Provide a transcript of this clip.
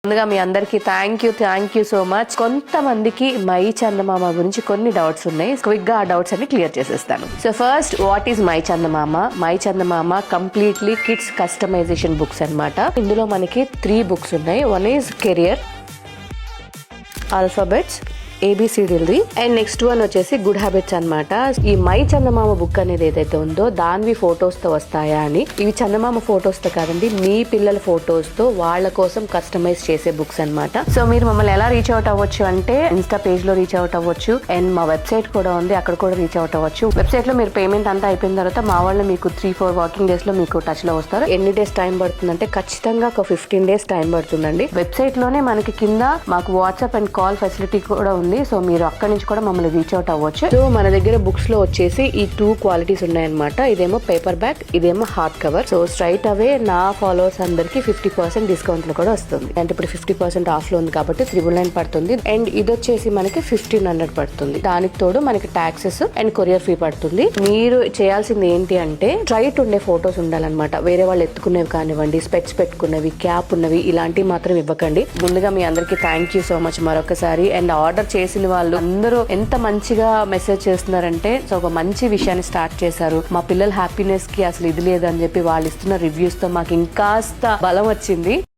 ముందుగా మీ అందరికి thank you so much. కొంతమందికి మై చందమామ గురించి కొన్ని డౌట్స్ ఉన్నాయి. క్విక్ గా ఆ డౌట్స్ అన్ని క్లియర్ చేసేస్తాను. So first, what is my Chandamama? My Chandamama completely kids customisation books అన్నమాట. ఇందులో మనకి 3 బుక్స్ ఉన్నాయి. వన్ ఈజ్ కెరియర్, ఆల్ఫాబెట్స్, ABCDలది, అండ్ నెక్స్ట్ వన్ వచ్చేసి గుడ్ హ్యాబిట్స్ అన్నమాట. ఈ మై చందమామ బుక్ అనేది ఏదైతే ఉందో దానివి ఫొటోస్ తో వస్తాయా అని. ఇవి చందమామ ఫొటోస్ తో కాదండి, మీ పిల్లల ఫొటోస్ తో వాళ్ళ కోసం కస్టమైజ్ చేసే బుక్స్ అన్నమాట. సో మీరు మమ్మల్ని ఎలా రీచ్ అవుట్ అవ్వచ్చు అంటే ఇన్స్టా పేజ్ లో రీచ్ అవుట్ అవ్వచ్చు, అండ్ మా వెబ్సైట్ కూడా ఉంది, అక్కడ కూడా రీచ్ అవుట్ అవ్వచ్చు. వెబ్సైట్ లో మీరు పేమెంట్ అంతా అయిపోయిన తర్వాత మా వాళ్ళు మీకు 3-4 వర్కింగ్ డేస్ లో మీకు టచ్ లో వస్తారు. ఎన్ని డేస్ టైం పడుతుందంటే ఖచ్చితంగా ఒక 15 డేస్ టైం పడుతుందండి. వెబ్సైట్ లోనే మనకి కింద మాకు వాట్సాప్ అండ్ కాల్ ఫెసిలిటీ కూడా ఉంది. సో మీరు అక్కడి నుంచి కూడా మమ్మల్ని రీచ్ అవుట్ అవ్వచ్చు. సో మన దగ్గర బుక్స్ లో వచ్చేసి ఈ 2 క్వాలిటీస్ ఉన్నాయన్నమాట. ఇదేమో పేపర్ బ్యాక్, ఇదేమో హార్డ్ కవర్. సో స్ట్రైట్ అవే నా ఫాలోవర్స్ అందరికి 50% డిస్కౌంట్ లో కూడా వస్తుంది. అంటే ఇప్పుడు 50% ఆఫ్ లో ఉంది కాబట్టి 999 పడుతుంది. అండ్ ఇది వచ్చేసి మనకి 1500 పడుతుంది. దానికి తోడు మనకి టాక్సెస్ అండ్ కొరియర్ ఫీ పడుతుంది. మీరు చేయాల్సింది ఏంటి అంటే స్ట్రైట్ ఉండే ఫొటోస్ ఉండాలన్నమాట. వేరే వాళ్ళు ఎత్తుకునేవి కానివ్వండి, స్పెట్స్ పెట్టుకునేవి, క్యాప్ ఉన్నవి, ఇలాంటివి మాత్రం ఇవ్వకండి. ముందుగా మీ అందరికి థ్యాంక్ యూ సో మచ్ మరొకసారి. అండ్ ఆర్డర్ చేసిన వాళ్ళు అందరూ ఎంత మంచిగా మెసేజ్ చేస్తున్నారంటే, సో ఒక మంచి విషయాన్ని స్టార్ట్ చేశారు. మా పిల్లల హ్యాపీనెస్ కి అసలు ఇది లేదని చెప్పి వాళ్ళు ఇస్తున్న రివ్యూస్ తో మాకు ఇంకాస్త బలం వచ్చింది.